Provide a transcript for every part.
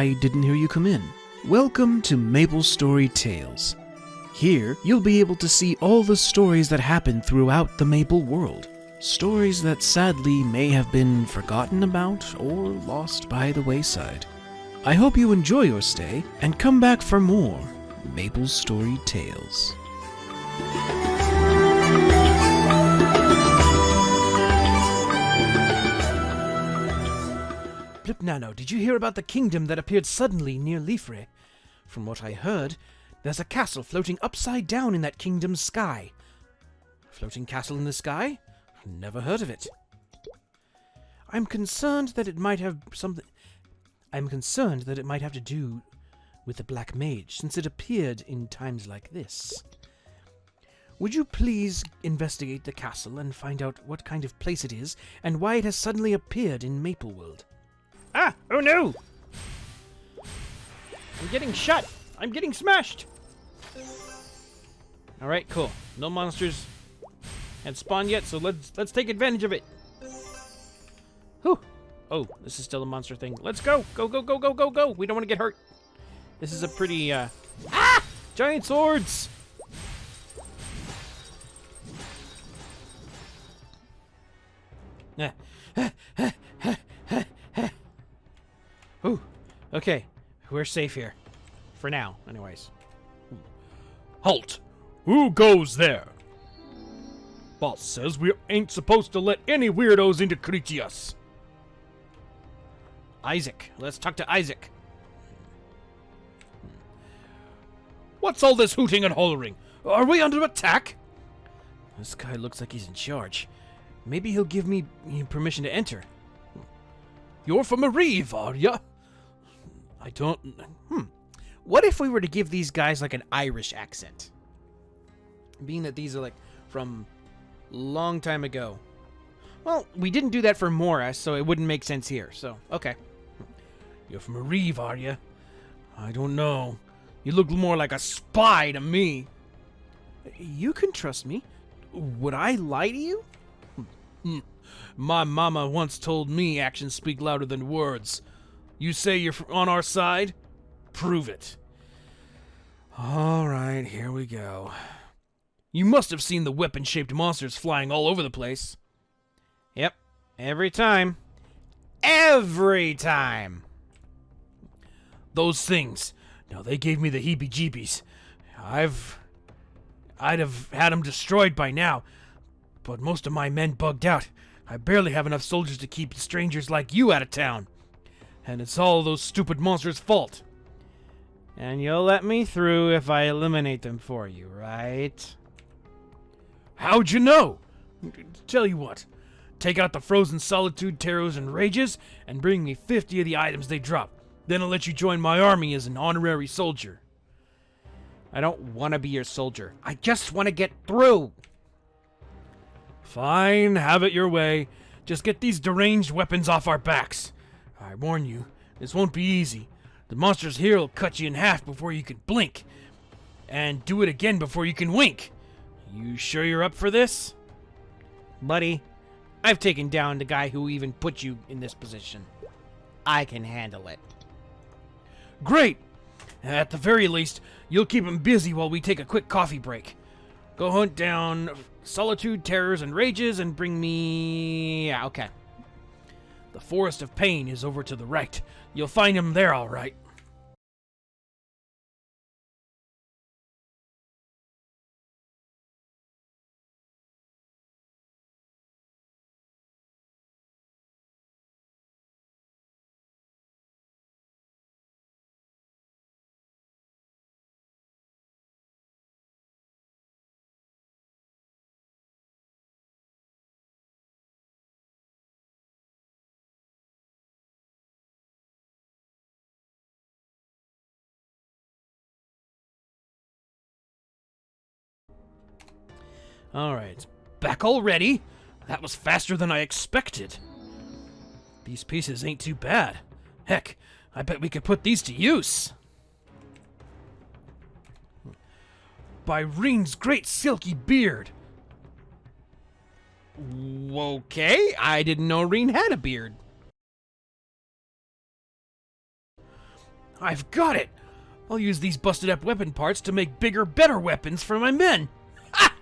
I didn't hear you come in. Welcome to Maplestory Tales. Here, you'll be able to see all the stories that happen throughout the Mapleworld. Stories that sadly may have been forgotten about or lost by the wayside. I hope you enjoy your stay and come back for more Maplestory Tales. Nano, did you hear about the kingdom that appeared suddenly near Lifre? From what I heard, there's a castle floating upside down in that kingdom's sky. Floating castle in the sky? Never heard of it. I'm concerned that it might have to do with the Black Mage, since it appeared in times like this. Would you please investigate the castle and find out what kind of place it is and why it has suddenly appeared in Mapleworld? Ah! Oh no! I'm getting shot! I'm getting smashed! Alright, cool. No monsters had spawned yet, so let's take advantage of it. Whew! Oh, this is still a monster thing. Let's go! Go, go, go, go, go, go! We don't want to get hurt. This is a pretty, Ah! Giant swords! Ooh, okay. We're safe here. For now, anyways. Halt! Who goes there? Boss says we ain't supposed to let any weirdos into Kritias. Isaac. Let's talk to Isaac. What's all this hooting and hollering? Are we under attack? This guy looks like he's in charge. Maybe he'll give me permission to enter. You're from Areve, are ya? I don't... What if we were to give these guys like an Irish accent? Being that these are like from long time ago. Well, we didn't do that for Mora, so it wouldn't make sense here, so, okay. You're from Areve, are ya? I don't know. You look more like a spy to me. You can trust me. Would I lie to you? My mama once told me actions speak louder than words. You say you're on our side? Prove it. All right, here we go. You must have seen the weapon-shaped monsters flying all over the place. Yep, every time. Every time! Those things. Now, they gave me the heebie-jeebies. I'd have had them destroyed by now, but most of my men bugged out. I barely have enough soldiers to keep strangers like you out of town. And it's all those stupid monsters' fault. And you'll let me through if I eliminate them for you, right? How'd you know? Tell you what. Take out the frozen solitude, terrors, and rages, and bring me 50 of the items they drop. Then I'll let you join my army as an honorary soldier. I don't want to be your soldier. I just want to get through. Fine, have it your way. Just get these deranged weapons off our backs. I warn you, this won't be easy. The monsters here will cut you in half before you can blink. And do it again before you can wink. You sure you're up for this? Buddy, I've taken down the guy who even put you in this position. I can handle it. Great! At the very least, you'll keep him busy while we take a quick coffee break. Go hunt down solitude, terrors, and rages and bring me... Yeah, okay. The Forest of Pain is over to the right. You'll find him there, all right. Alright, back already? That was faster than I expected. These pieces ain't too bad. Heck, I bet we could put these to use. By Reen's great silky beard. Okay, I didn't know Reen had a beard. I've got it! I'll use these busted-up weapon parts to make bigger, better weapons for my men! Ha!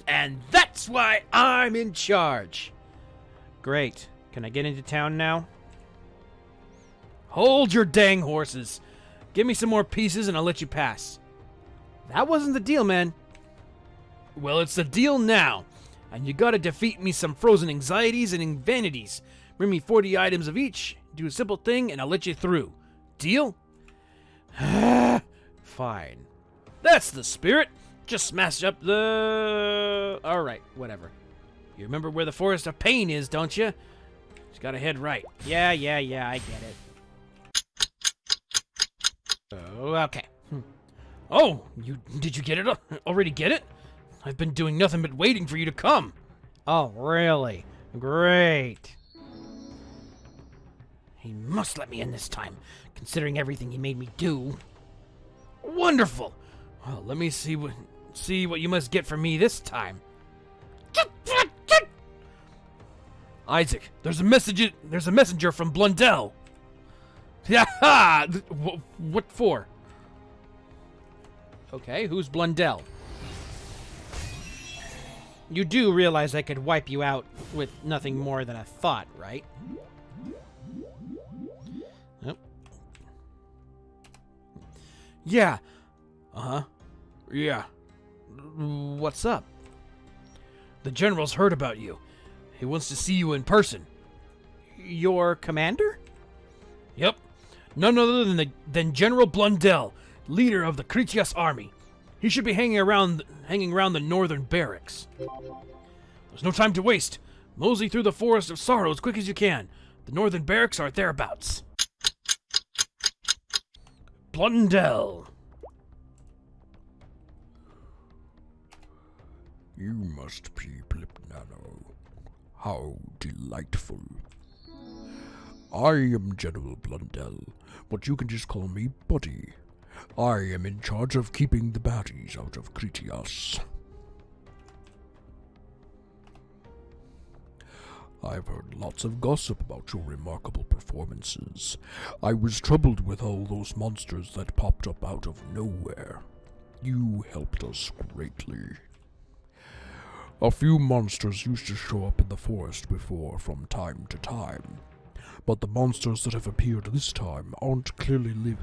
And that's why I'm in charge. Great. Can I get into town now? Hold your dang horses! Give me some more pieces and I'll let you pass. That wasn't the deal, man. Well, it's the deal now. And you gotta defeat me some frozen anxieties and vanities. Bring me 40 items of each, do a simple thing, and I'll let you through. Deal? Fine. That's the spirit. Just smash up the... Alright, whatever. You remember where the Forest of Pain is, don't you? Just gotta head right. Yeah, I get it. Okay. Oh, did you get it? Already get it? I've been doing nothing but waiting for you to come. Oh, really? Great. He must let me in this time, considering everything he made me do. Wonderful. Well, let me see what you must get from me this time. Isaac, there's a messenger from Blundell. Yeah, what for? Okay, who's Blundell? You do realize I could wipe you out with nothing more than a thought, right? Yep. Yeah. Uh-huh. Yeah. What's up? The general's heard about you. He wants to see you in person. Your commander? Yep. None other than General Blundell, leader of the Kritias army. He should be hanging around the northern barracks. There's no time to waste. Mosey through the Forest of Sorrow as quick as you can. The northern barracks are thereabouts. Blundell. You must be Nano. How delightful. I am General Blundell, but you can just call me Buddy. I am in charge of keeping the baddies out of Kritias. I've heard lots of gossip about your remarkable performances. I was troubled with all those monsters that popped up out of nowhere. You helped us greatly. A few monsters used to show up in the forest before from time to time, but the monsters that have appeared this time aren't clearly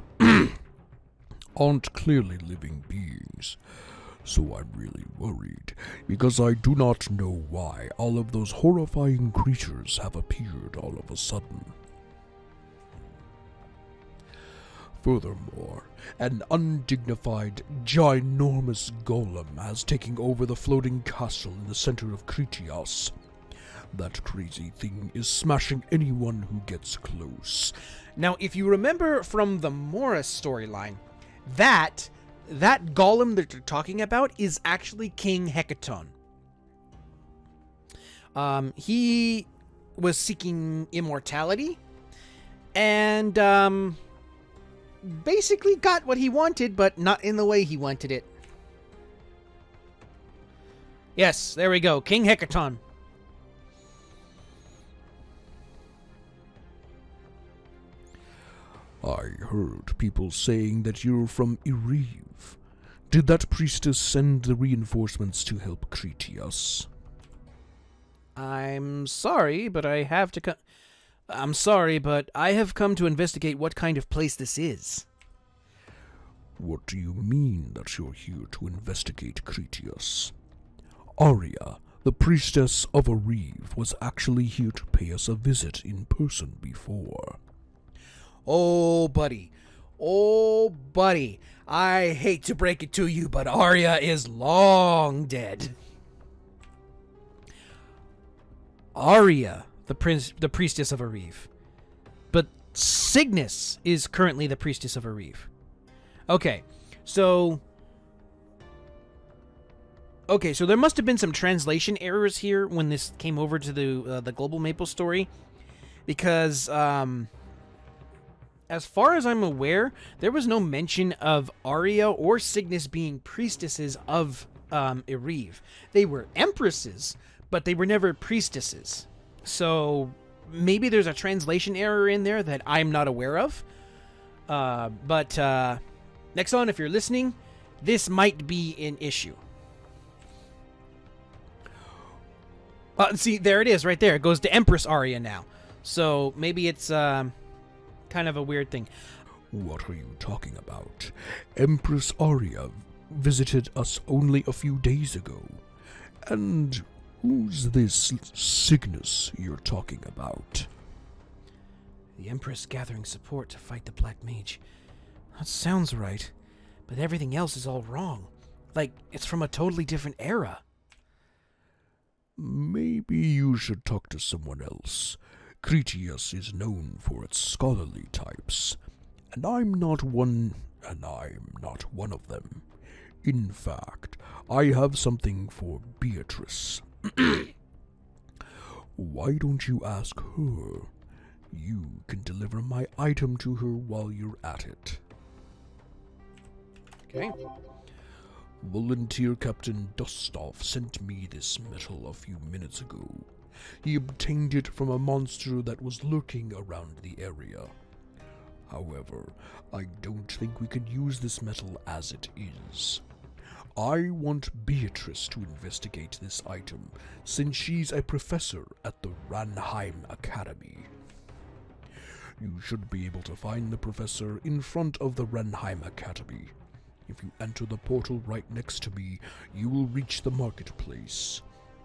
living beings. So I'm really worried, because I do not know why all of those horrifying creatures have appeared all of a sudden. Furthermore, an undignified, ginormous golem has taken over the floating castle in the center of Kritias. That crazy thing is smashing anyone who gets close. Now, if you remember from the Morris storyline, that golem that you're talking about is actually King Hecaton. He was seeking immortality, and basically got what he wanted, but not in the way he wanted it. Yes, there we go. King Hecaton. I heard people saying that you're from Irive. Did that priestess send the reinforcements to help Kritias? I'm sorry, but I have come to investigate what kind of place this is. What do you mean that you're here to investigate Kritias? Arya, the priestess of Irive, was actually here to pay us a visit in person before. Oh, buddy. I hate to break it to you, but Arya is long dead. Arya, the priestess of Irive. But Cygnus is currently the priestess of Irive. Okay, so there must have been some translation errors here when this came over to the global Maplestory, because as far as I'm aware, there was no mention of Arya or Cygnus being priestesses of Irive. They were empresses, but they were never priestesses. So maybe there's a translation error in there that I'm not aware of. But Nexon, if you're listening, this might be an issue. See, there it is right there. It goes to Empress Arya now. So maybe it's kind of a weird thing. What are you talking about? Empress Arya visited us only a few days ago. And who's this Cygnus you're talking about? The Empress gathering support to fight the Black Mage. That sounds right, but everything else is all wrong. Like, it's from a totally different era. Maybe you should talk to someone else. Kritias is known for its scholarly types, and I'm not one of them. In fact, I have something for Beatrice. Why don't you ask her? You can deliver my item to her while you're at it. Okay. Volunteer Captain Dustov sent me this metal a few minutes ago. He obtained it from a monster that was lurking around the area. However, I don't think we can use this metal as it is. I want Beatrice to investigate this item, since she's a professor at the Ranheim Academy. You should be able to find the professor in front of the Ranheim Academy. If you enter the portal right next to me, you will reach the marketplace.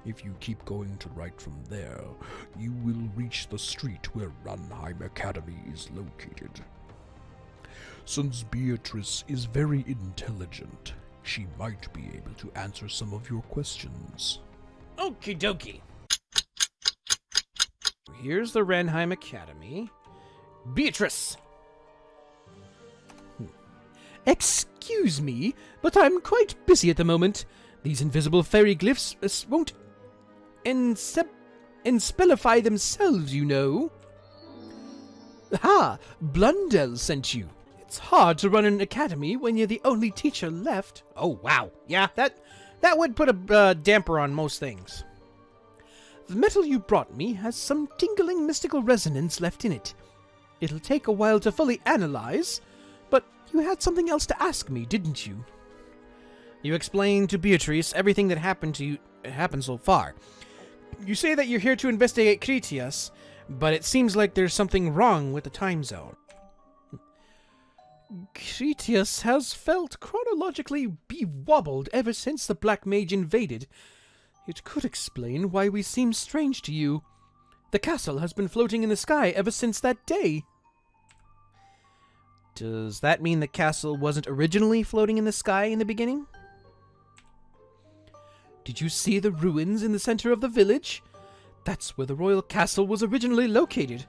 If you keep going to right from there, you will reach the street where Ranheim Academy is located. Since Beatrice is very intelligent, she might be able to answer some of your questions. Okie dokie. Here's the Ranheim Academy. Beatrice! Excuse me, but I'm quite busy at the moment. These invisible fairy glyphs won't enspellify themselves, you know. Ha! Blundell sent you. It's hard to run an academy when you're the only teacher left. Oh, wow. Yeah, that would put a damper on most things. The metal you brought me has some tingling mystical resonance left in it. It'll take a while to fully analyze, but you had something else to ask me, didn't you? You explained to Beatrice everything that happened so far. You say that you're here to investigate Kritias, but it seems like there's something wrong with the time zone. Kritias has felt chronologically bewobbled ever since the Black Mage invaded. It could explain why we seem strange to you. The castle has been floating in the sky ever since that day. Does that mean the castle wasn't originally floating in the sky in the beginning? Did you see the ruins in the center of the village? That's where the royal castle was originally located.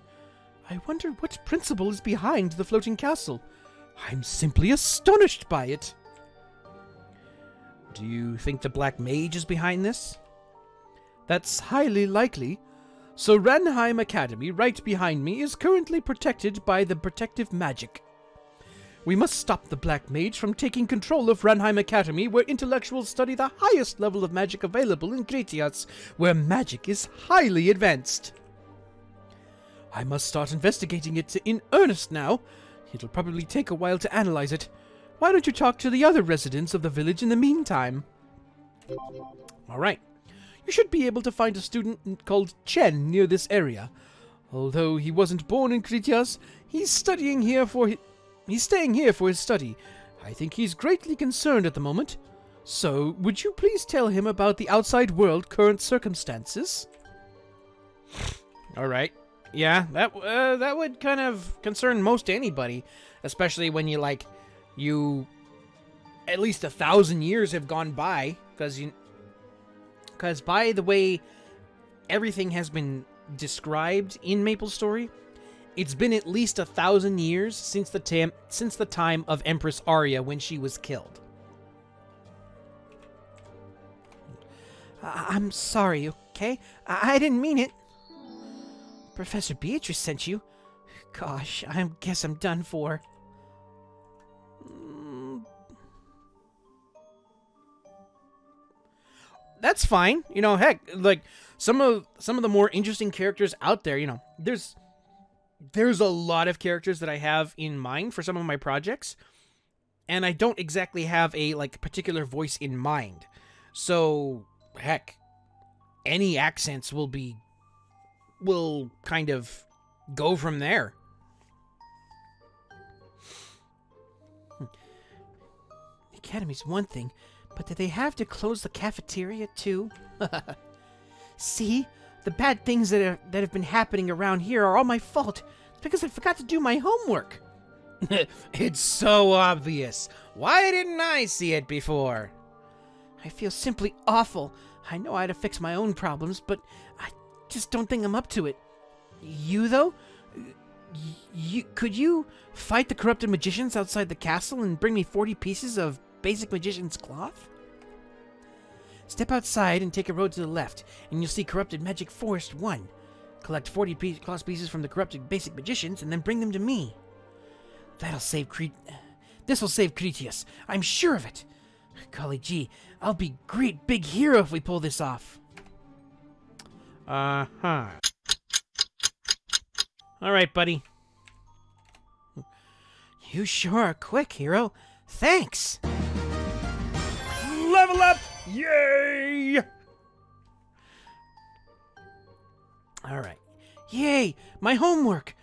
I wonder what principle is behind the floating castle. I'm simply astonished by it. Do you think the Black Mage is behind this? That's highly likely. So Ranheim Academy, right behind me, is currently protected by the protective magic. We must stop the Black Mage from taking control of Ranheim Academy, where intellectuals study the highest level of magic available in Kritias, where magic is highly advanced. I must start investigating it in earnest now. It'll probably take a while to analyze it. Why don't you talk to the other residents of the village in the meantime? Alright. You should be able to find a student called Chen near this area. Although he wasn't born in Kritias, he's staying here for his study. I think he's greatly concerned at the moment. So, would you please tell him about the outside world current circumstances? Alright. Yeah, that would kind of concern most anybody, especially when you at least 1,000 years have gone by, because by the way everything has been described in Maplestory, it's been at least 1,000 years since the time of Empress Arya when she was killed. I'm sorry, okay? I didn't mean it. Professor Beatrice sent you? Gosh, I guess I'm done for. That's fine. Heck, like some of the more interesting characters out there, there's a lot of characters that I have in mind for some of my projects, and I don't exactly have a particular voice in mind. So, heck, any accents will kind of go from there. The Academy's one thing, but do they have to close the cafeteria too? See? The bad things that have been happening around here are all my fault. It's because I forgot to do my homework. It's so obvious. Why didn't I see it before? I feel simply awful. I know how to fix my own problems, but I just don't think I'm up to it. You, though? Could you fight the corrupted magicians outside the castle and bring me 40 pieces of basic magician's cloth? Step outside and take a road to the left, and you'll see Corrupted Magic Forest 1. Collect 40 cloth pieces from the corrupted basic magicians, and then bring them to me. This'll save Kritias. I'm sure of it. Golly gee, I'll be great big hero if we pull this off. Uh-huh. Alright, buddy. You sure are quick, hero. Thanks. Level up! Yay! Alright. Yay! My homework!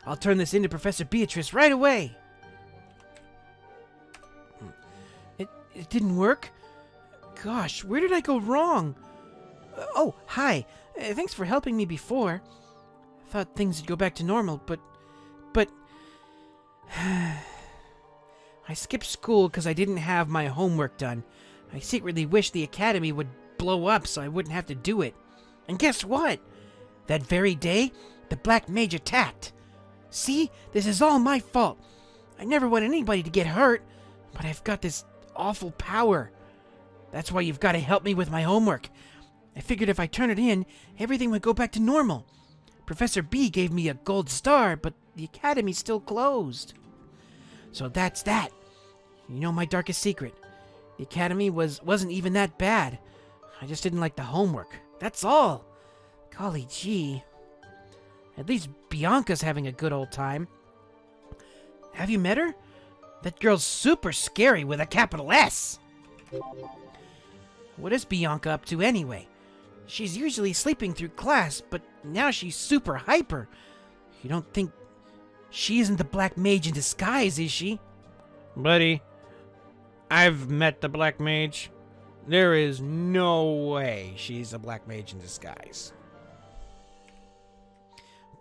I'll turn this into Professor Beatrice right away. It didn't work? Gosh, where did I go wrong? Oh, hi. Thanks for helping me before. I thought things would go back to normal, but... I skipped school because I didn't have my homework done. I secretly wished the academy would blow up so I wouldn't have to do it. And guess what? That very day, the Black Mage attacked. See? This is all my fault. I never want anybody to get hurt, but I've got this awful power. That's why you've got to help me with my homework. I figured if I turn it in, everything would go back to normal. Professor B gave me a gold star, but the academy's still closed. So that's that. You know my darkest secret. The academy wasn't even that bad. I just didn't like the homework. That's all. Golly gee. At least Bianca's having a good old time. Have you met her? That girl's super scary with a capital S. What is Bianca up to anyway? She's usually sleeping through class, but now she's super hyper. You don't think she isn't the Black Mage in disguise, is she? Buddy, I've met the Black Mage. There is no way she's a Black Mage in disguise.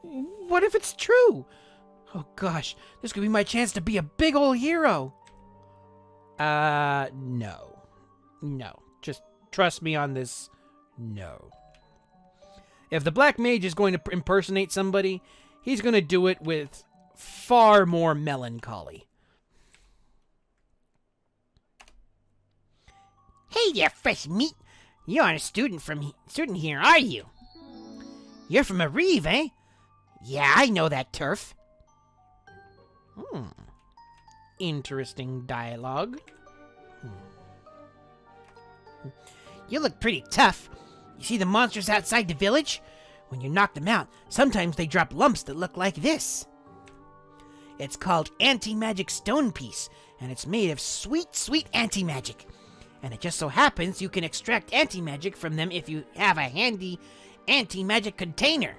What if it's true? Oh gosh, this could be my chance to be a big old hero. No. No. Just trust me on this. No. If the Black Mage is going to impersonate somebody, he's going to do it with far more melancholy. Hey there, fresh meat. You aren't a student here, are you? You're from a reeve, eh? Yeah, I know that turf. Interesting dialogue. You look pretty tough. You see the monsters outside the village? When you knock them out, sometimes they drop lumps that look like this. It's called anti-magic stone piece, and it's made of sweet, sweet anti-magic. And it just so happens you can extract anti-magic from them if you have a handy anti-magic container.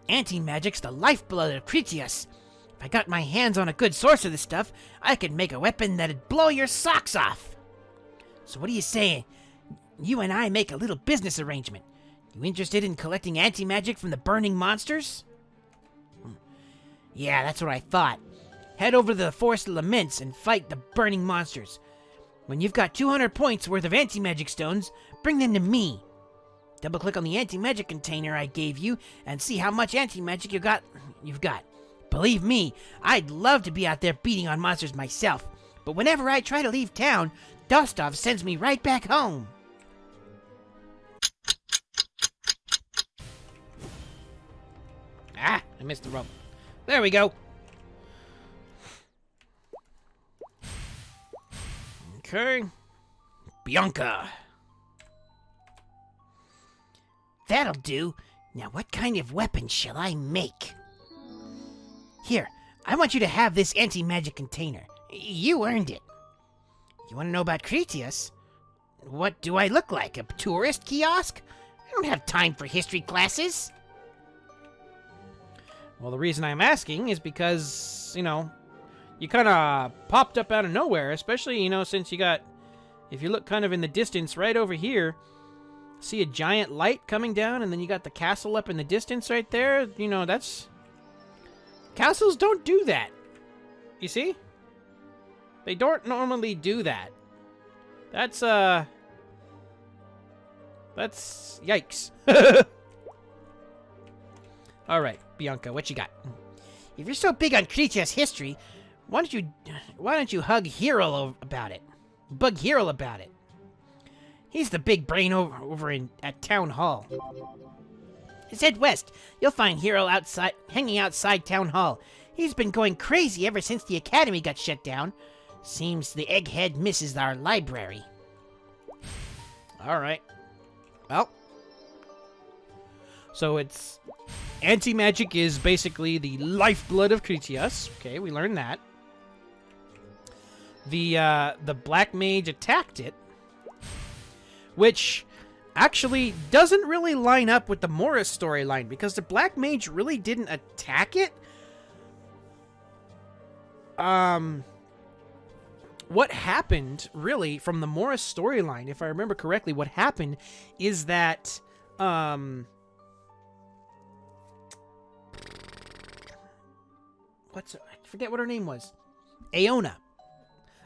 Anti-magic's the lifeblood of Kritias. If I got my hands on a good source of this stuff, I could make a weapon that'd blow your socks off. So what are you saying? You and I make a little business arrangement. You interested in collecting anti-magic from the burning monsters? Yeah, that's what I thought. Head over to the Forest of Laments and fight the burning monsters. When you've got 200 points worth of anti-magic stones, bring them to me. Double-click on the anti-magic container I gave you and see how much anti-magic you've got. Believe me, I'd love to be out there beating on monsters myself, but whenever I try to leave town, Dostov sends me right back home. Ah, I missed the rope. There we go. Okay. Bianca. That'll do. Now what kind of weapon shall I make? Here, I want you to have this anti-magic container. You earned it. You want to know about Kritias? What do I look like, a tourist kiosk? I don't have time for history classes. Well, the reason I'm asking is because, you kind of popped up out of nowhere, especially, since you got, if you look kind of in the distance right over here, see a giant light coming down, and then you got the castle up in the distance right there. That's... Castles don't do that. You see? They don't normally do that. That's yikes. Alright, Bianca, what you got? If you're so big on Kritias history, why don't you hug Hero about it? Bug Hero about it. He's the big brain over at Town Hall. Head west. You'll find Hero hanging outside Town Hall. He's been going crazy ever since the academy got shut down. Seems the egghead misses our library. Alright. Well. So it's... Anti-magic is basically the lifeblood of Kritias. Okay, we learned that. The Black Mage attacked it. Which actually doesn't really line up with the Morris storyline, because the Black Mage really didn't attack it. What happened, really, from the Morris storyline, if I remember correctly, what happened is that, I forget what her name was. Aona.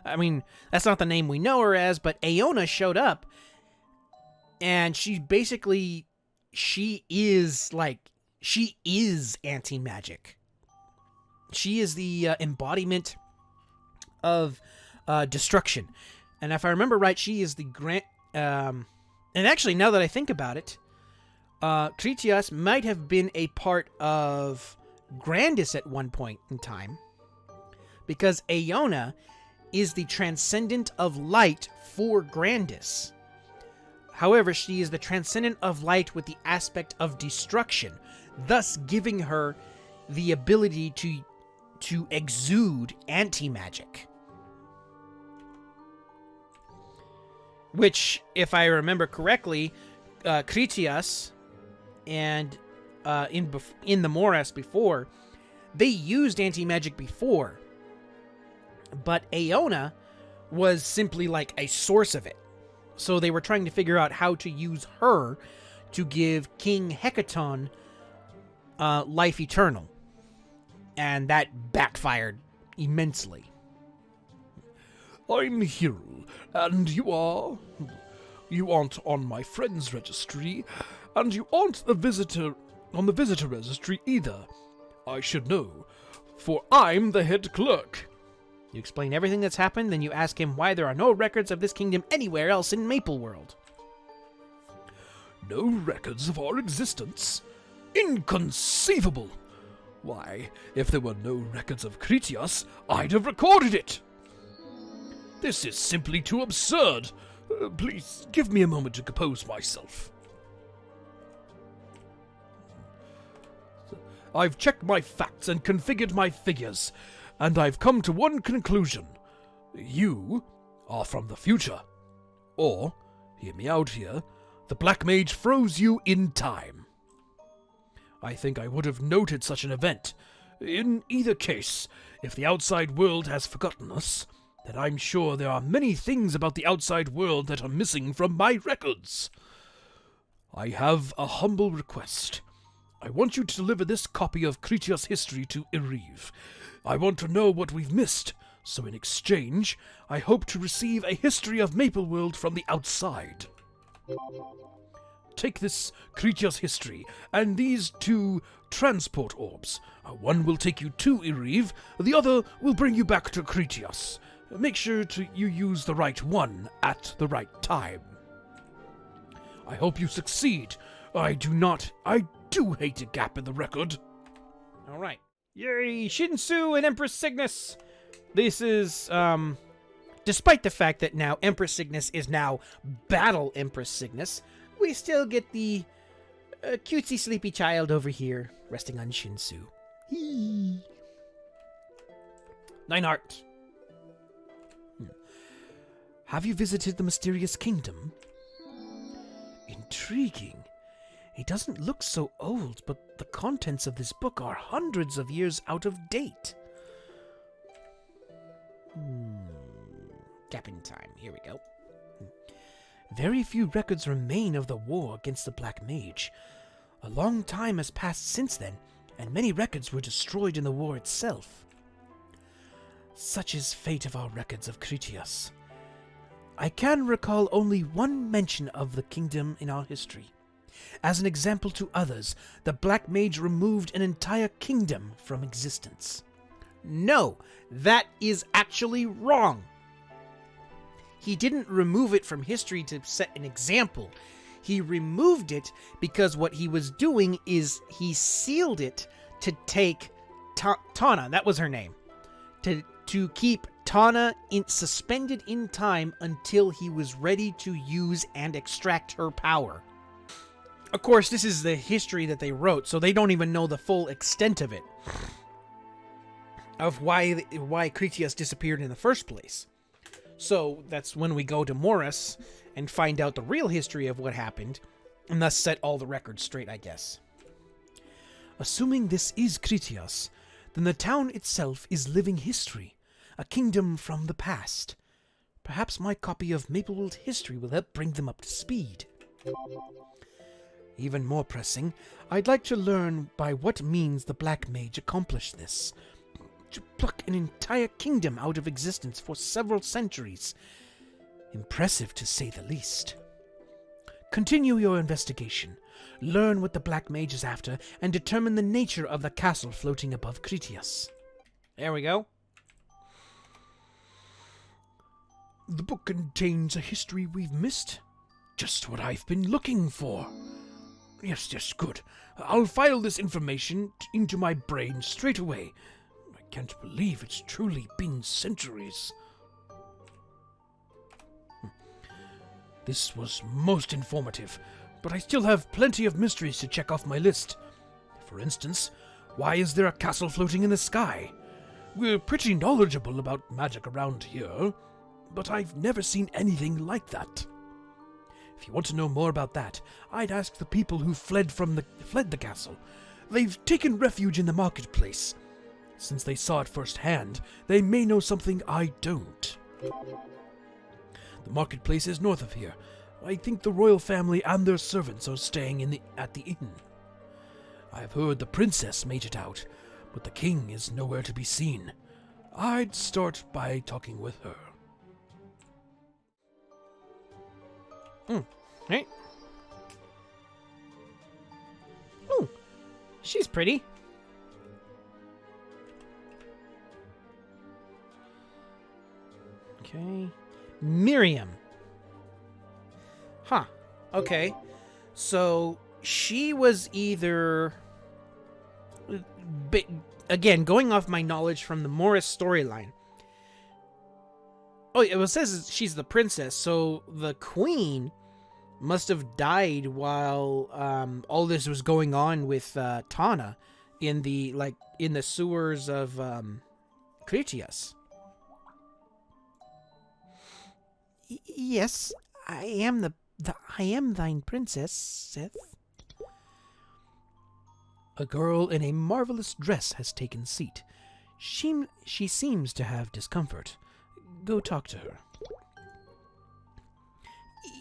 I mean, that's not the name we know her as, but Aona showed up, and she is anti-magic. She is the embodiment of destruction. And if I remember right, she is the and actually, now that I think about it, Kritias might have been a part of Grandis at one point in time, because Aona is the transcendent of light for Grandis. However, she is the transcendent of light with the aspect of destruction, thus giving her the ability to exude anti-magic. Which, if I remember correctly, Kritias and in the Morass before, they used anti-magic before, but Aona was simply like a source of it. So they were trying to figure out how to use her to give King Hecaton life eternal. And that backfired immensely. I'm Hero, and you are? You aren't on my friends registry, and you aren't a visitor on the visitor registry either. I should know, for I'm the head clerk. You explain everything that's happened, then you ask him why there are no records of this kingdom anywhere else in Mapleworld. No records of our existence? Inconceivable! Why, if there were no records of Kritias, I'd have recorded it! This is simply too absurd. Please, give me a moment to compose myself. I've checked my facts and configured my figures, and I've come to one conclusion. You are from the future. Or, hear me out here, the Black Mage froze you in time. I think I would have noted such an event. In either case, if the outside world has forgotten us, then I'm sure there are many things about the outside world that are missing from my records. I have a humble request. I want you to deliver this copy of Kritias' history to Irive. I want to know what we've missed, so in exchange, I hope to receive a history of Mapleworld from the outside. Take this Kritias history, and these 2 transport orbs. One will take you to Irive, the other will bring you back to Kritias. Make sure you use the right one at the right time. I hope you succeed. I do hate a gap in the record. Alright. Yay, Shinsu and Empress Cygnus! This is, despite the fact that now Empress Cygnus is now Battle Empress Cygnus, we still get the A cutesy sleepy child over here, resting on Shinsu. Hee. 9 heart. Have you visited the mysterious kingdom? Intriguing. It doesn't look so old, but the contents of this book are hundreds of years out of date. Gap in time. Here we go. Very few records remain of the war against the Black Mage. A long time has passed since then, and many records were destroyed in the war itself. Such is fate of our records of Kritias. I can recall only one mention of the kingdom in our history. As an example to others, the Black Mage removed an entire kingdom from existence. No, that is actually wrong. He didn't remove it from history to set an example. He removed it because what he was doing is he sealed it to take Tana, that was her name, to keep Tana suspended in time until he was ready to use and extract her power. Of course, this is the history that they wrote, so they don't even know the full extent of it. Of why Kritias disappeared in the first place. So that's when we go to Morris and find out the real history of what happened, and thus set all the records straight, I guess. Assuming this is Kritias, then the town itself is living history, a kingdom from the past. Perhaps my copy of Mapleworld history will help bring them up to speed. Even more pressing, I'd like to learn by what means the Black Mage accomplished this. To pluck an entire kingdom out of existence for several centuries. Impressive, to say the least. Continue your investigation. Learn what the Black Mage is after, and determine the nature of the castle floating above Kritias. There we go. The book contains a history we've missed. Just what I've been looking for. Yes, good. I'll file this information into my brain straight away. I can't believe it's truly been centuries. This was most informative, but I still have plenty of mysteries to check off my list. For instance, why is there a castle floating in the sky? We're pretty knowledgeable about magic around here, but I've never seen anything like that. If you want to know more about that, I'd ask the people who fled the castle. They've taken refuge in the marketplace. Since they saw it firsthand, they may know something I don't. The marketplace is north of here. I think the royal family and their servants are staying at the inn. I've heard the princess made it out, but the king is nowhere to be seen. I'd start by talking with her. Right. Oh, she's pretty. Okay. Miriam. Huh. Okay. So she was either... Again, going off my knowledge from the Morris storyline. Oh, it says she's the princess, so the queen must have died while all this was going on with Tana in the sewers of Kritias. Yes, I am I am thine princess, Seth. A girl in a marvelous dress has taken seat. She seems to have discomfort. Go talk to her.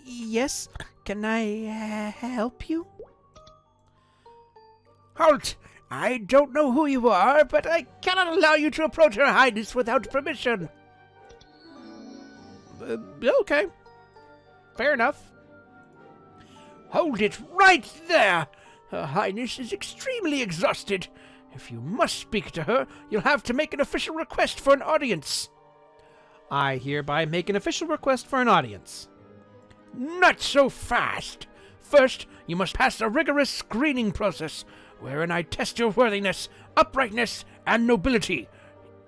Yes, can I help you? Halt! I don't know who you are, but I cannot allow you to approach Her Highness without permission. Okay. Fair enough. Hold it right there! Her Highness is extremely exhausted. If you must speak to her, you'll have to make an official request for an audience. I hereby make an official request for an audience. Not so fast. First, you must pass a rigorous screening process, wherein I test your worthiness, uprightness, and nobility.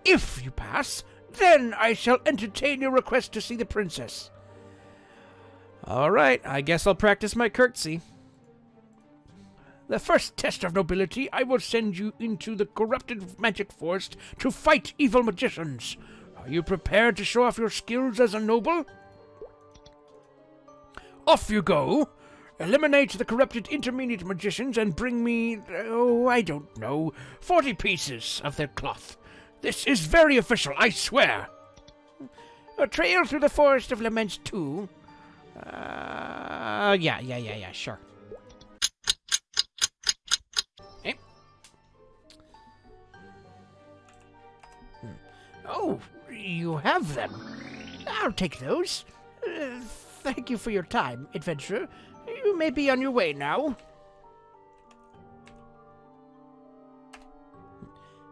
If you pass, then I shall entertain your request to see the princess. All right, I guess I'll practice my curtsy. The first test of nobility, I will send you into the corrupted magic forest to fight evil magicians. Are you prepared to show off your skills as a noble? Off you go. Eliminate the corrupted intermediate magicians and bring me, I don't know, 40 pieces of their cloth. This is very official, I swear. A trail through the Forest of Laments too? Yeah, sure. Eh? Oh, you have them. I'll take those. Thank you for your time, adventurer. You may be on your way now.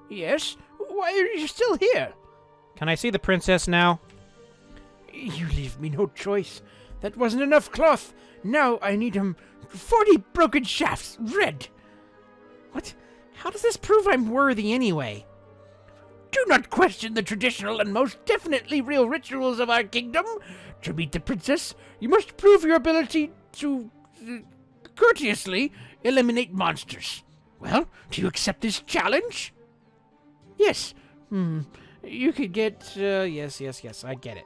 Yes? Why are you still here? Can I see the princess now? You leave me no choice. That wasn't enough cloth. Now I need 40 broken shafts, red. What? How does this prove I'm worthy anyway? Do not question the traditional and most definitely real rituals of our kingdom. To meet the princess, you must prove your ability to courteously eliminate monsters. Well, do you accept this challenge? Yes. You could get, yes, I get it.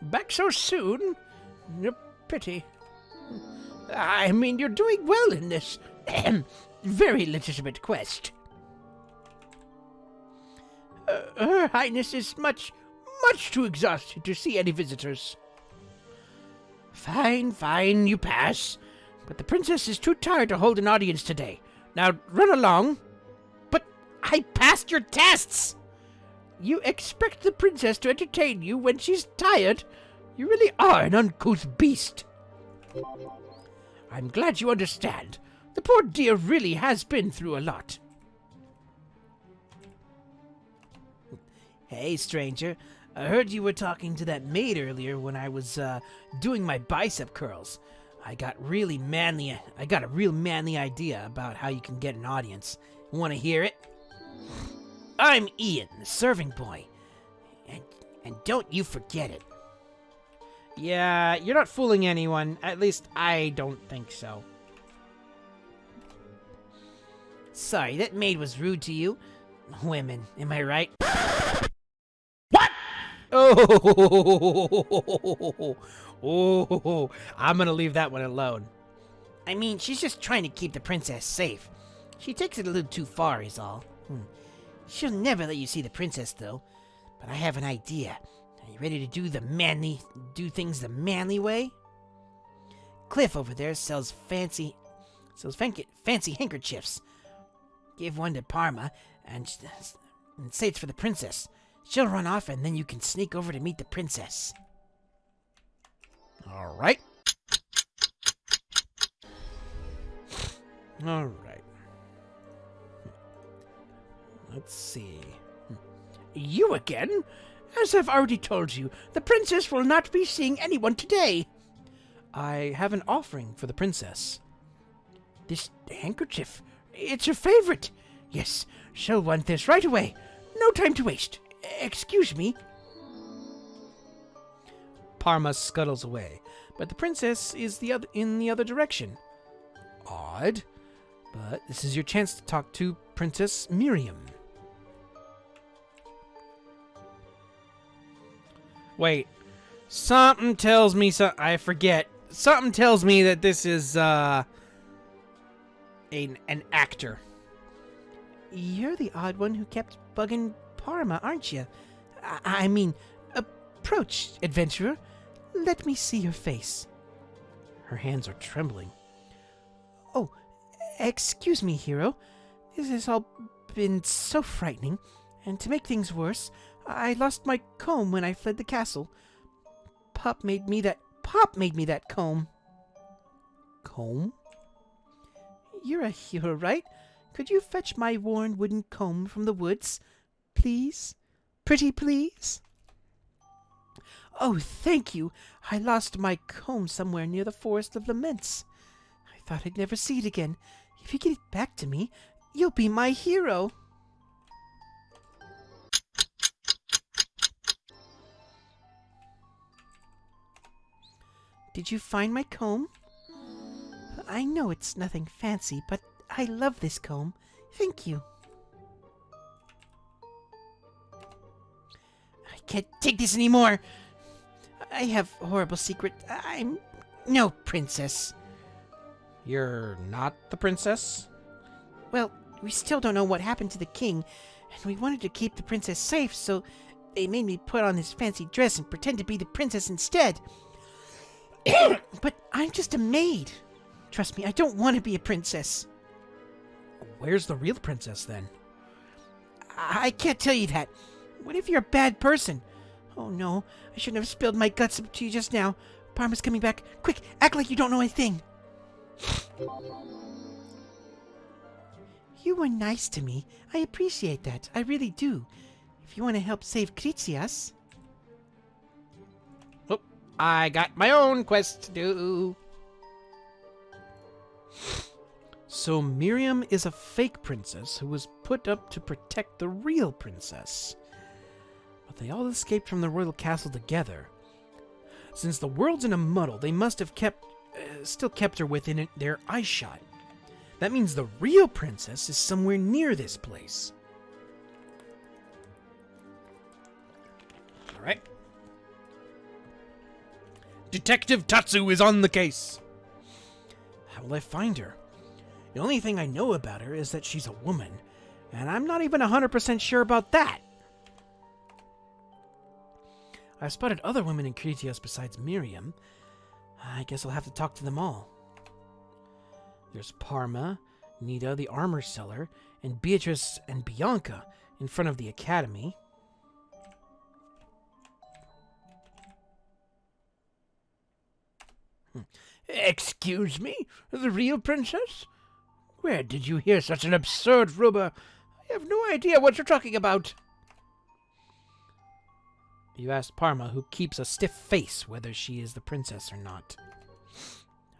Back so soon? A pity. I mean, you're doing well in this very legitimate quest. Her Highness is much too exhausted to see any visitors. Fine, you pass. But the princess is too tired to hold an audience today. Now, run along. But I passed your tests! You expect the princess to entertain you when she's tired? You really are an uncouth beast. I'm glad you understand. The poor dear really has been through a lot. Hey, stranger. I heard you were talking to that maid earlier when I was, doing my bicep curls. I got a real manly idea about how you can get an audience. Want to hear it? I'm Ian, the serving boy. And don't you forget it. Yeah, you're not fooling anyone. At least I don't think so. Sorry, that maid was rude to you. Women, am I right? What? Oh, I'm gonna leave that one alone. I mean, she's just trying to keep the princess safe. She takes it a little too far is all. She'll never let you see the princess, though. But I have an idea. Are you ready to do things the manly way? Cliff over there sells fancy handkerchiefs. Give one to Parma and say it's for the princess. She'll run off and then you can sneak over to meet the princess. All right. Let's see. You again? As I've already told you, the princess will not be seeing anyone today. I have an offering for the princess. This handkerchief, it's her favorite. Yes, she'll want this right away. No time to waste. Excuse me. Parma scuttles away, but the princess is in the other direction. Odd, but this is your chance to talk to Princess Miriam. Wait, something tells me I forget. Something tells me that this is an actor. You're the odd one who kept bugging Parma, aren't you? I mean, approach, adventurer. Let me see your face. Her hands are trembling. Oh, excuse me, hero. This has all been so frightening, and to make things worse, I lost my comb when I fled the castle. Pop made me that comb. Comb? You're a hero, right? Could you fetch my worn wooden comb from the woods? Please? Pretty please? Oh, thank you. I lost my comb somewhere near the Forest of Laments. I thought I'd never see it again. If you get it back to me, you'll be my hero. Did you find my comb? I know it's nothing fancy, but I love this comb. Thank you. I can't take this anymore. I have a horrible secret. I'm no princess. You're not the princess? Well, we still don't know what happened to the king, and we wanted to keep the princess safe, so they made me put on this fancy dress and pretend to be the princess instead. But I'm just a maid. Trust me, I don't want to be a princess. Where's the real princess, then? I can't tell you that. What if you're a bad person? Oh no, I shouldn't have spilled my guts to you just now. Parma's coming back. Quick, act like you don't know a thing. You were nice to me. I appreciate that. I really do. If you want to help save Kritias... Oh, I got my own quest to do. So Miriam is a fake princess who was put up to protect the real princess. But they all escaped from the royal castle together. Since the world's in a muddle, they must have still kept her within their eyeshot. That means the real princess is somewhere near this place. All right. Detective Tatsu is on the case. How will I find her? The only thing I know about her is that she's a woman, and I'm not even 100% sure about that. I've spotted other women in Kritias besides Miriam. I guess I'll have to talk to them all. There's Parma, Nita, the armor seller, and Beatrice and Bianca in front of the academy. Excuse me? The real princess? Where did you hear such an absurd rumor? I have no idea what you're talking about. You asked Parma, who keeps a stiff face, whether she is the princess or not.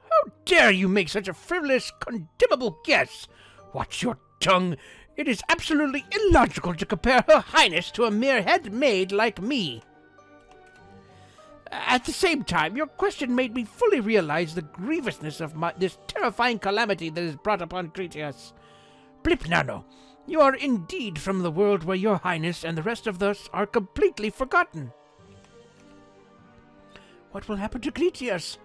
How dare you make such a frivolous, condemnable guess? Watch your tongue. It is absolutely illogical to compare Her Highness to a mere head maid like me. At the same time, your question made me fully realize the grievousness of this terrifying calamity that is brought upon Kritias. Blip Nano, you are indeed from the world where your highness and the rest of us are completely forgotten. What will happen to Kritias?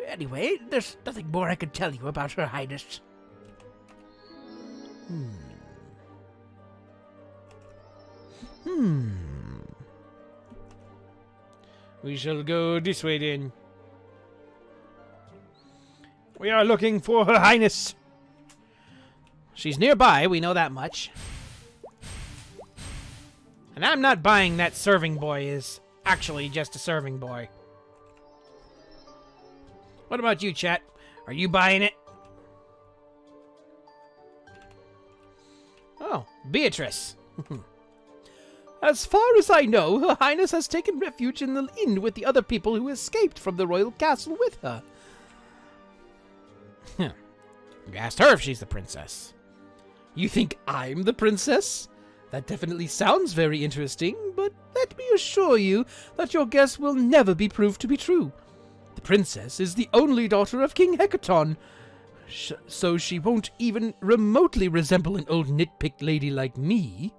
Anyway, there's nothing more I can tell you about her highness. We shall go this way then. We are looking for Her Highness. She's nearby, we know that much. And I'm not buying that serving boy is actually just a serving boy. What about you, chat? Are you buying it? Oh, Beatrice. As far as I know, Her Highness has taken refuge in the inn with the other people who escaped from the royal castle with her. You asked her if she's the princess. You think I'm the princess? That definitely sounds very interesting, but let me assure you that your guess will never be proved to be true. The princess is the only daughter of King Hecaton, so she won't even remotely resemble an old nitpick lady like me.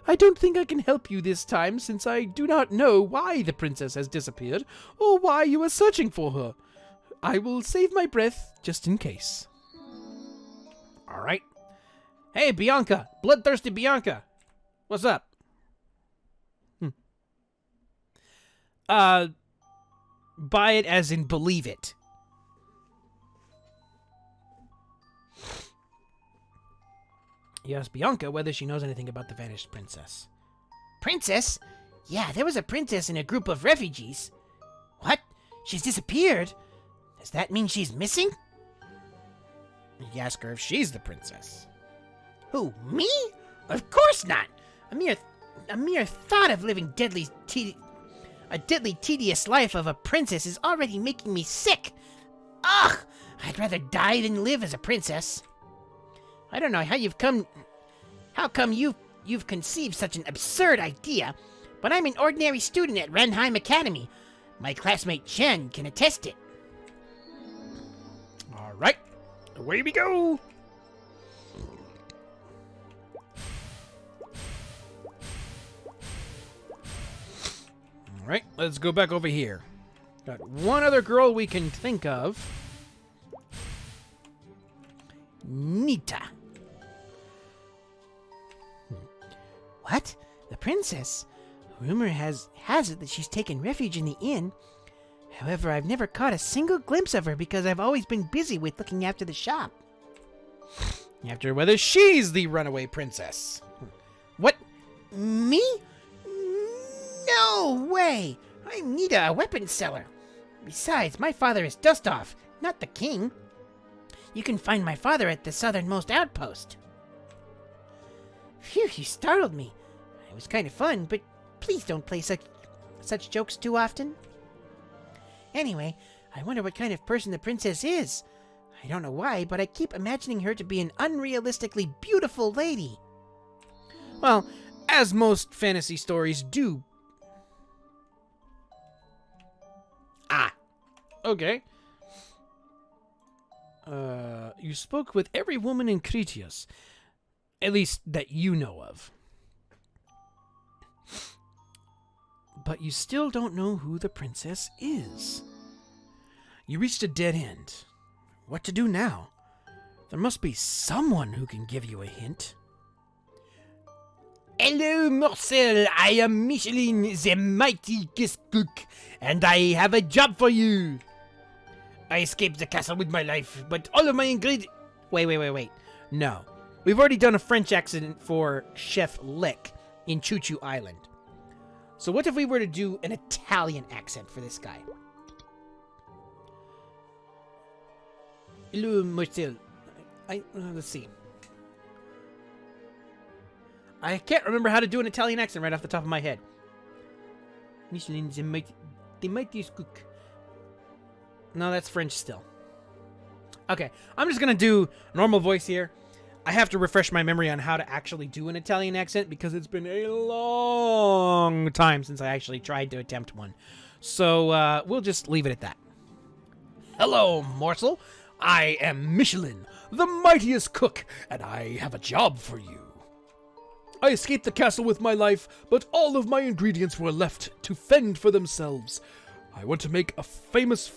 I don't think I can help you this time, since I do not know why the princess has disappeared, or why you are searching for her. I will save my breath, just in case. All right. Hey, Bianca! Bloodthirsty Bianca! What's up? Buy it as in believe it. You asked Bianca whether she knows anything about the vanished princess. Princess? Yeah, there was a princess in a group of refugees. What? She's disappeared? Does that mean she's missing? You ask her if she's the princess. Who, me? Of course not. A mere thought of living a deadly tedious life of a princess is already making me sick. Ugh! I'd rather die than live as a princess. I don't know how come you've conceived such an absurd idea, but I'm an ordinary student at Renheim Academy. My classmate Chen can attest it. All right, away we go. All right, let's go back over here. Got one other girl we can think of. Nita. What? The princess? Rumor has it that she's taken refuge in the inn. However, I've never caught a single glimpse of her because I've always been busy with looking after the shop. After whether she's the runaway princess. What? Me? No way! I'm Nita, a weapons seller. Besides, my father is Dustoff, not the king. You can find my father at the southernmost outpost. Phew, you startled me. It was kind of fun, but please don't play such jokes too often. Anyway, I wonder what kind of person the princess is. I don't know why, but I keep imagining her to be an unrealistically beautiful lady. Well, as most fantasy stories do. Ah, okay. You spoke with every woman in Kritias, at least that you know of. But you still don't know who the princess is. You reached a dead end. What to do now? There must be someone who can give you a hint. Hello, Marcel. I am Michelin, the mighty kiss cook, and I have a job for you. I escaped the castle with my life, but all of my ingredients... Wait. No. We've already done a French accent for Chef Lick in Choo Choo Island. So what if we were to do an Italian accent for this guy? Hello, Marcel. Let's see. I can't remember how to do an Italian accent right off the top of my head. Michelin, the mightiest cook. No, that's French still. Okay, I'm just gonna do normal voice here. I have to refresh my memory on how to actually do an Italian accent because it's been a long time since I actually tried to attempt one. So we'll just leave it at that. Hello, Morsel. I am Michelin, the mightiest cook, and I have a job for you. I escaped the castle with my life, but all of my ingredients were left to fend for themselves. I want to make a famous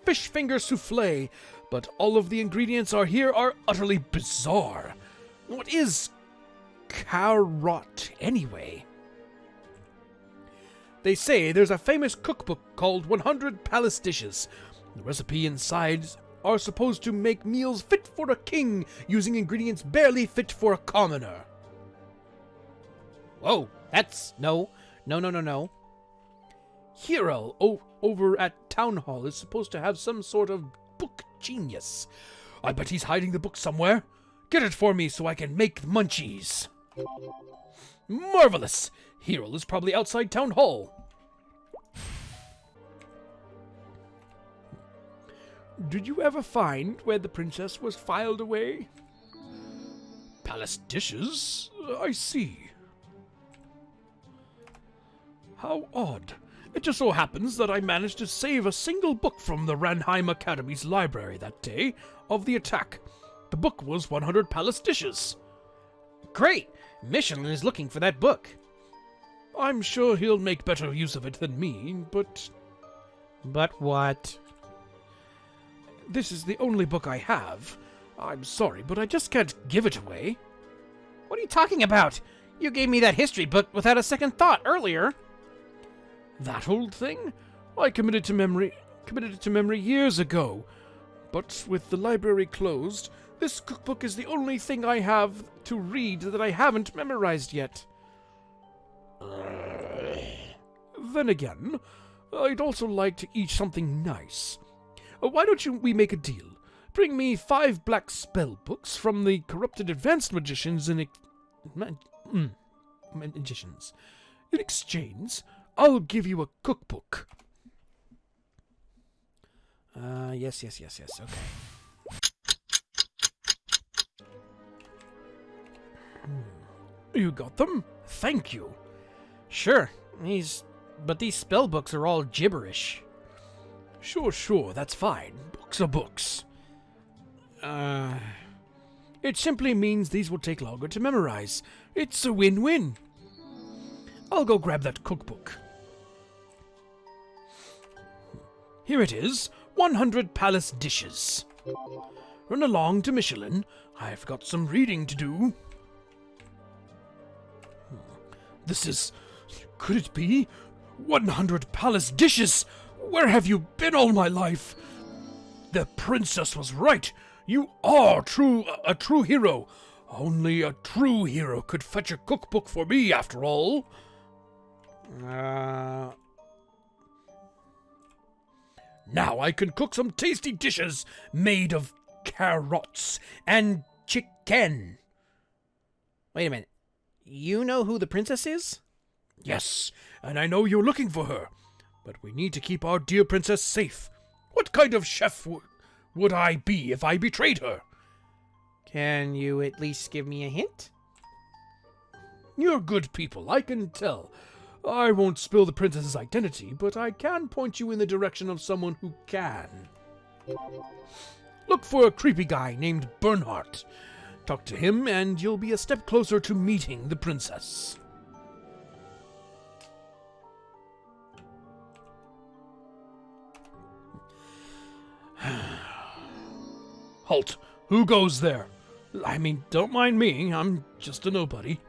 fish finger souffle, but all of the ingredients are utterly bizarre. What is carrot anyway? They say there's a famous cookbook called 100 Palace Dishes. The recipe inside are supposed to make meals fit for a king using ingredients barely fit for a commoner. Whoa, that's... No. Hero over at Town Hall is supposed to have some sort of book genius. I bet he's hiding the book somewhere. Get it for me so I can make munchies. Marvelous! Hero is probably outside Town Hall. Did you ever find where the princess was filed away? Palace dishes? I see. How odd. It just so happens that I managed to save a single book from the Ranheim Academy's library that day of the attack. The book was 100 Palace Dishes. Great! Michelin is looking for that book. I'm sure he'll make better use of it than me, but... But what? This is the only book I have. I'm sorry, but I just can't give it away. What are you talking about? You gave me that history book without a second thought earlier. That old thing? I committed it to memory years ago. But with the library closed, this cookbook is the only thing I have to read that I haven't memorized yet. Then again, I'd also like to eat something nice. Why don't we make a deal? Bring me 5 black spell books from the corrupted advanced magicians magicians. In exchange, I'll give you a cookbook. Yes. Okay. You got them? Thank you. Sure. He's But these spell books are all gibberish. Sure, that's fine. Books are books. It simply means these will take longer to memorize. It's a win-win. I'll go grab that cookbook. Here it is, 100 palace dishes. Run along to Michelin. I've got some reading to do. This is... Could it be? 100 palace dishes! Where have you been all my life? The princess was right. You are a true hero. Only a true hero could fetch a cookbook for me, after all. Now I can cook some tasty dishes made of carrots and chicken. Wait a minute. You know who the princess is? Yes, and I know you're looking for her. But we need to keep our dear princess safe. What kind of chef would I be if I betrayed her? Can you at least give me a hint? You're good people, I can tell. I won't spill the princess's identity, but I can point you in the direction of someone who can. Look for a creepy guy named Bernhardt. Talk to him, and you'll be a step closer to meeting the princess. Halt! Who goes there? I mean, don't mind me, I'm just a nobody.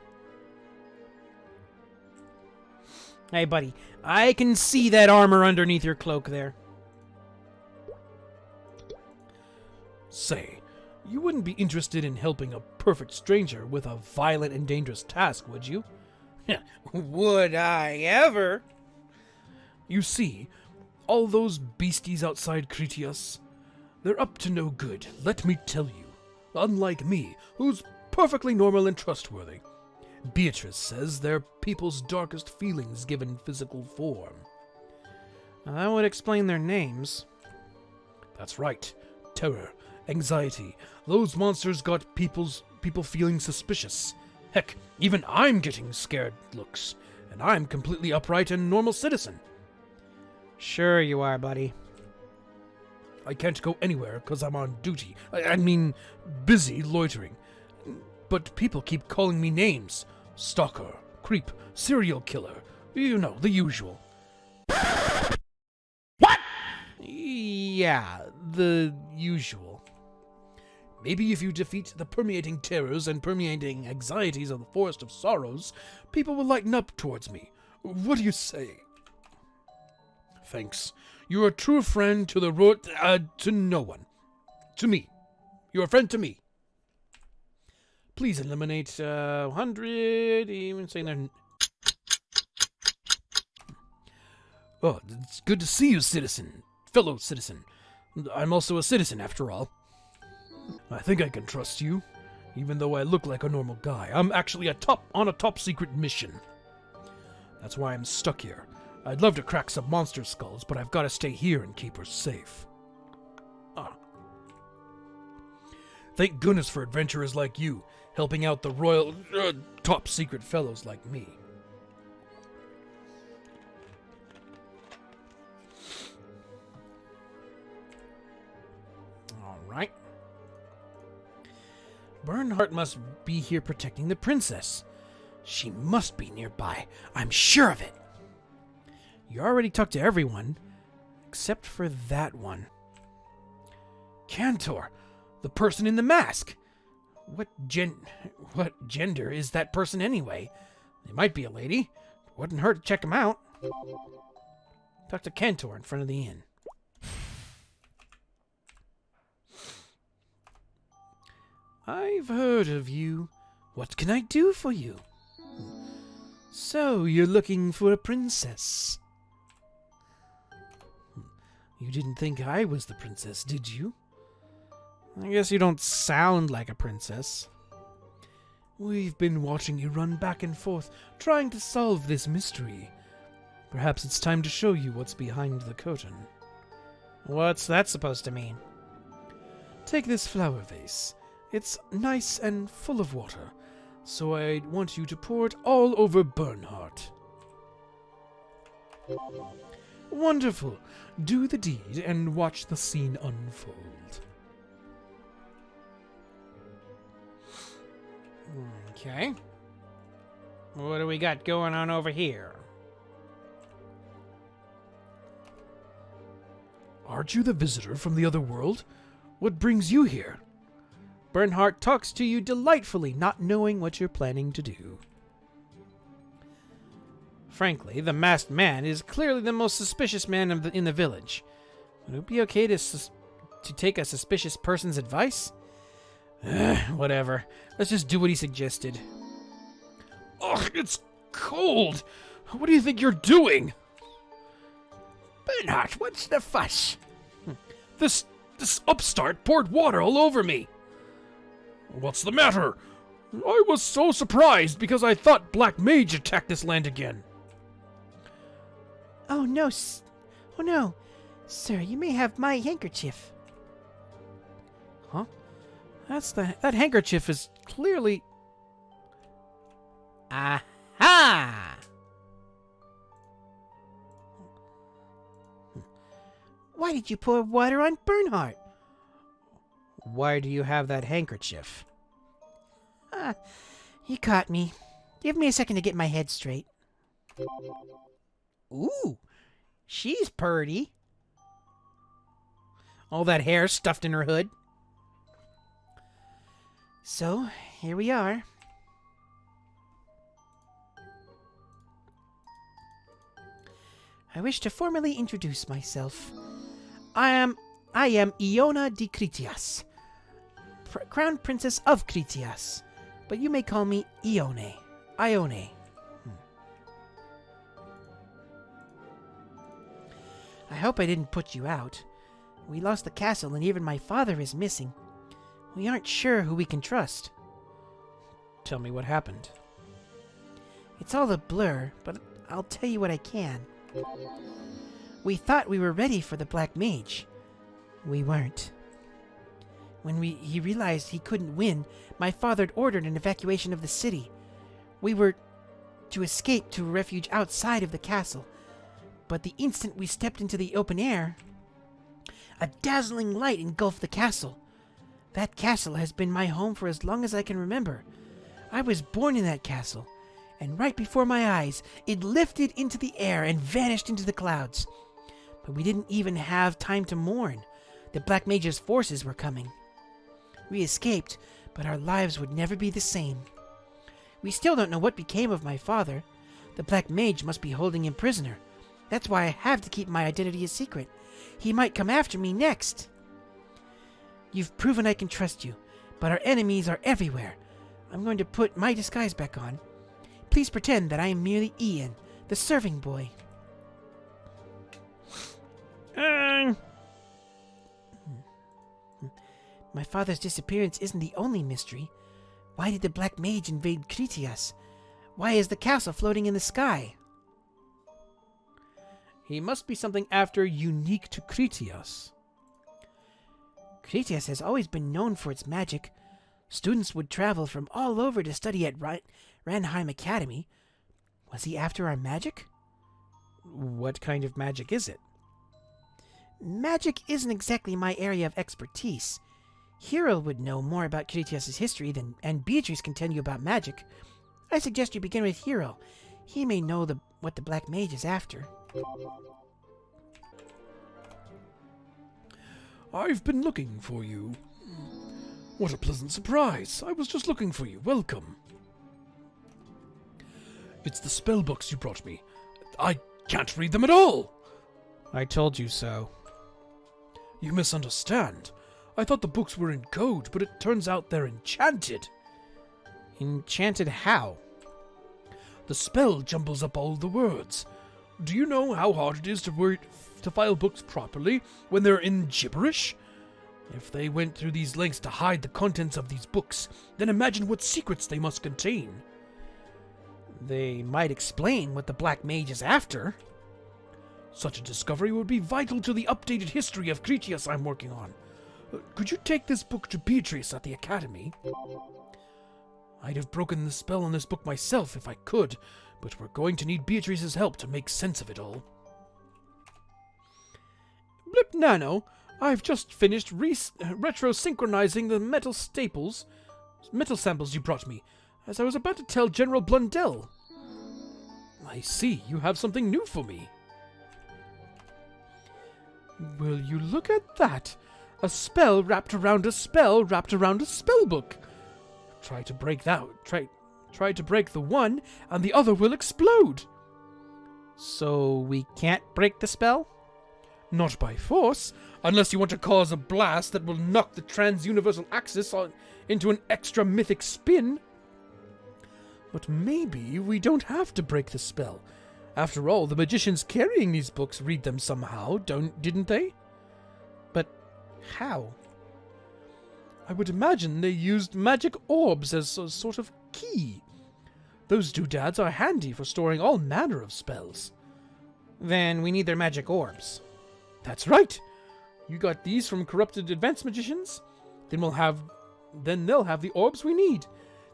Hey, buddy, I can see that armor underneath your cloak there. Say, you wouldn't be interested in helping a perfect stranger with a violent and dangerous task, would you? Would I ever? You see, all those beasties outside Kritias, they're up to no good, let me tell you. Unlike me, who's perfectly normal and trustworthy. Beatrice says they're people's darkest feelings given physical form. Now, that would explain their names. That's right. Terror, anxiety, those monsters got people feeling suspicious. Heck, even I'm getting scared looks, and I'm completely upright and normal citizen. Sure you are, buddy. I can't go anywhere because I'm on duty. I mean, busy loitering. But people keep calling me names. Stalker, creep, serial killer. You know, the usual. What? Yeah, the usual. Maybe if you defeat the permeating terrors and permeating anxieties of the Forest of Sorrows, people will lighten up towards me. What do you say? Thanks. You're a true friend to the to no one. To me. You're a friend to me. Please eliminate 100, even saying they're... Oh, it's good to see you, citizen. Fellow citizen. I'm also a citizen, after all. I think I can trust you, even though I look like a normal guy. I'm actually on a top secret mission. That's why I'm stuck here. I'd love to crack some monster skulls, but I've got to stay here and keep her safe. Thank goodness for adventurers like you, helping out the royal, top secret fellows like me. All right. Bernhardt must be here protecting the princess. She must be nearby. I'm sure of it. You already talked to everyone, except for that one. Cantor, the person in the mask. What gender is that person anyway? They might be a lady. Wouldn't hurt to check him out. Talk to Cantor in front of the inn. I've heard of you. What can I do for you? So, you're looking for a princess. You didn't think I was the princess, did you? I guess you don't sound like a princess. We've been watching you run back and forth, trying to solve this mystery. Perhaps it's time to show you what's behind the curtain. What's that supposed to mean? Take this flower vase. It's nice and full of water, so I want you to pour it all over Bernhardt. Wonderful. Do the deed and watch the scene unfold. Okay. What do we got going on over here? Aren't you the visitor from the other world? What brings you here? Bernhardt talks to you delightfully, not knowing what you're planning to do. Frankly, the masked man is clearly the most suspicious man in the village. Would it be okay to take a suspicious person's advice? Whatever. Let's just do what he suggested. Ugh, it's cold. What do you think you're doing? Bernhardt, what's the fuss? This upstart poured water all over me. What's the matter? I was so surprised because I thought Black Mage attacked this land again. Oh no, oh no. Sir, you may have my handkerchief. Huh? That handkerchief is clearly... Aha! Why did you pour water on Bernhardt? Why do you have that handkerchief? You caught me. Give me a second to get my head straight. Ooh, she's purty. All that hair stuffed in her hood? So, here we are. I wish to formally introduce myself. I am Iona de Kritias, Crown Princess of Kritias, but you may call me Ione. Ione. I hope I didn't put you out. We lost the castle and even my father is missing. We aren't sure who we can trust. Tell me what happened. It's all a blur, but I'll tell you what I can. We thought we were ready for the Black Mage. We weren't. When he realized he couldn't win, my father ordered an evacuation of the city. We were to escape to a refuge outside of the castle. But the instant we stepped into the open air, a dazzling light engulfed the castle. That castle has been my home for as long as I can remember. I was born in that castle, and right before my eyes, it lifted into the air and vanished into the clouds. But we didn't even have time to mourn. The Black Mage's forces were coming. We escaped, but our lives would never be the same. We still don't know what became of my father. The Black Mage must be holding him prisoner. That's why I have to keep my identity a secret. He might come after me next. You've proven I can trust you, but our enemies are everywhere. I'm going to put my disguise back on. Please pretend that I am merely Ian, the serving boy. My father's disappearance isn't the only mystery. Why did the Black Mage invade Kritias? Why is the castle floating in the sky? He must be something after unique to Kritias. Kritias has always been known for its magic. Students would travel from all over to study at Ranheim Academy. Was he after our magic? What kind of magic is it? Magic isn't exactly my area of expertise. Hero would know more about Kritias' history and Beatrice can tell you about magic. I suggest you begin with Hero. He may know what the Black Mage is after. I've been looking for you. What a pleasant surprise. I was just looking for you. Welcome. It's the spell books you brought me. I can't read them at all. I told you so. You misunderstand. I thought the books were in code, but it turns out they're enchanted. Enchanted how? The spell jumbles up all the words. Do you know how hard it is to file books properly when they're in gibberish? If they went through these lengths to hide the contents of these books, then imagine what secrets they must contain. They might explain what the Black Mage is after. Such a discovery would be vital to the updated history of Kritias I'm working on. Could you take this book to Beatrice at the Academy? I'd have broken the spell on this book myself if I could, but we're going to need Beatrice's help to make sense of it all. Blip Nano, I've just finished retro-synchronizing the metal samples you brought me, as I was about to tell General Blundell. I see, you have something new for me. Will you look at that? A spell wrapped around a spell wrapped around a spell book. Try to break that. Try to break the one, and the other will explode. So we can't break the spell? Not by force, unless you want to cause a blast that will knock the trans-universal axis into an extra mythic spin. But maybe we don't have to break the spell. After all, the magicians carrying these books read them somehow, didn't they? But how? I would imagine they used magic orbs as a sort of key. Those doodads are handy for storing all manner of spells. Then we need their magic orbs. That's right. You got these from corrupted advanced magicians? Then they'll have the orbs we need.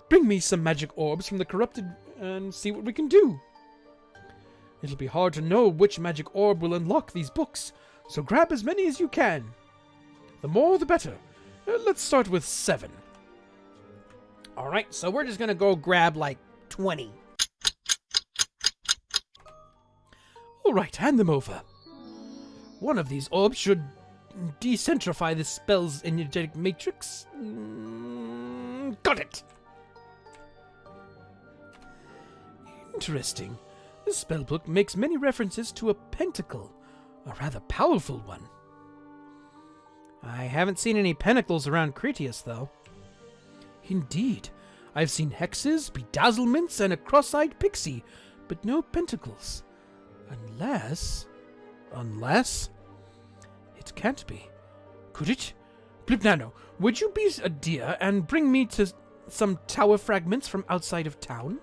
Bring me some magic orbs from the corrupted and see what we can do. It'll be hard to know which magic orb will unlock these books, so grab as many as you can. The more, the better. Let's start with 7. Alright, so we're just gonna go grab like 20. Alright, hand them over. One of these orbs should decentrify the spell's energetic matrix. Got it! Interesting. This spellbook makes many references to a pentacle, a rather powerful one. I haven't seen any pentacles around Kritias, though. Indeed. I've seen hexes, bedazzlements, and a cross-eyed pixie, but no pentacles. Unless... It can't be. Could it? Blipnano, would you be a dear and bring me to some tower fragments from outside of town?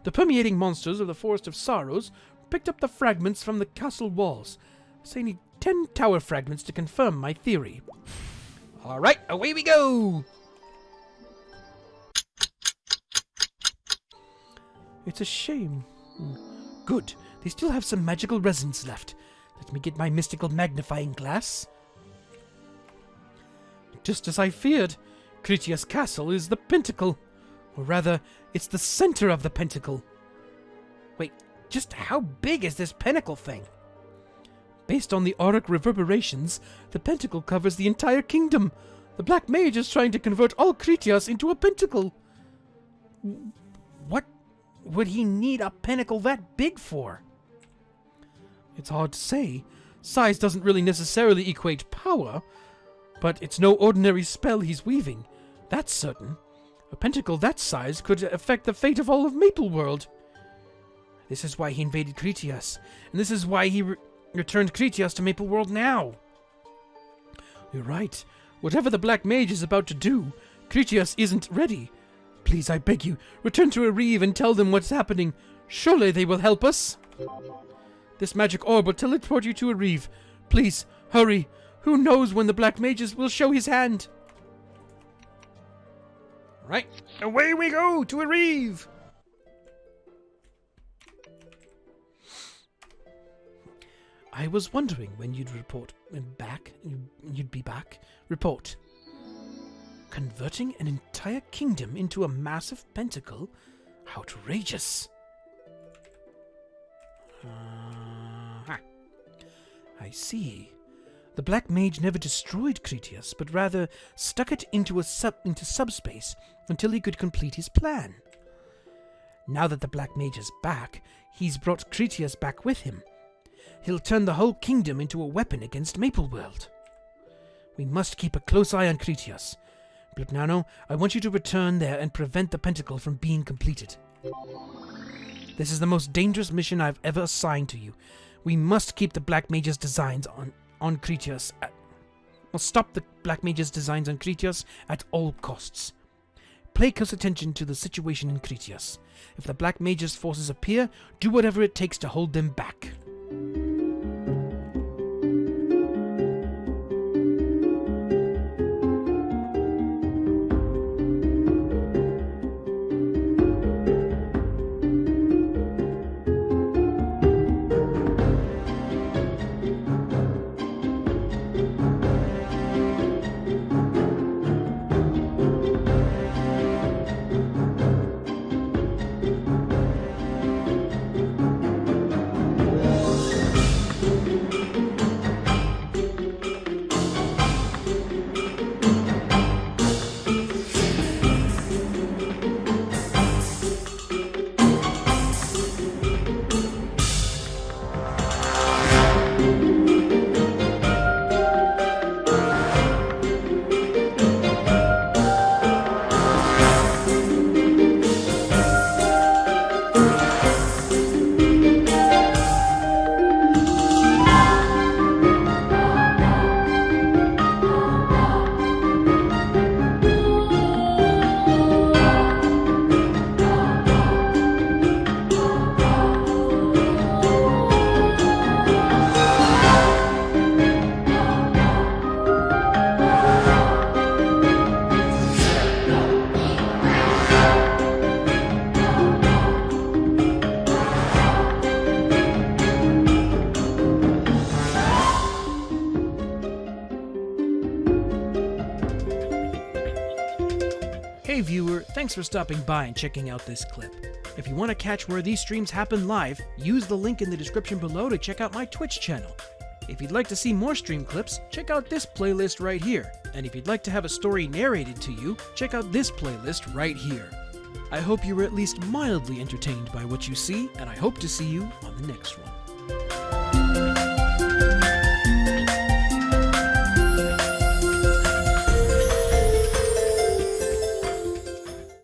The permeating monsters of the Forest of Sorrows picked up the fragments from the castle walls. So I need 10 tower fragments to confirm my theory. Alright, away we go! It's a shame. Good. They still have some magical resins left. Let me get my mystical magnifying glass. Just as I feared, Kritias Castle is the pentacle. Or rather, it's the center of the pentacle. Wait, just how big is this pentacle thing? Based on the auric reverberations, the pentacle covers the entire kingdom. The Black Mage is trying to convert all Kritias into a pentacle. What would he need a pentacle that big for? It's hard to say. Size doesn't really necessarily equate power, but it's no ordinary spell he's weaving. That's certain. A pentacle that size could affect the fate of all of Mapleworld. This is why he invaded Kritias, and this is why he returned Kritias to Mapleworld now. You're right. Whatever the Black Mage is about to do, Kritias isn't ready. Please, I beg you, return to Areve and tell them what's happening. Surely they will help us. This magic orb will teleport you to Areve. Please, hurry. Who knows when the Black Mages will show his hand? Right, away we go to Areve! I was wondering when you'd be back. Report. Converting an entire kingdom into a massive pentacle? Outrageous. I see. The Black Mage never destroyed Kritias, but rather stuck it into subspace until he could complete his plan. Now that the Black Mage is back, he's brought Kritias back with him. He'll turn the whole kingdom into a weapon against Mapleworld. We must keep a close eye on Kritias. Blipnano, I want you to return there and prevent the pentacle from being completed. This is the most dangerous mission I've ever assigned to you. We must keep the Black Mage's designs on Kritias. Stop the Black Mage's designs on Kritias at all costs. Pay close attention to the situation in Kritias. If the Black Mage's forces appear, do whatever it takes to hold them back. Hey viewer, thanks for stopping by and checking out this clip. If you want to catch where these streams happen live, use the link in the description below to check out my Twitch channel. If you'd like to see more stream clips, check out this playlist right here. And if you'd like to have a story narrated to you, check out this playlist right here. I hope you were at least mildly entertained by what you see, and I hope to see you on the next one.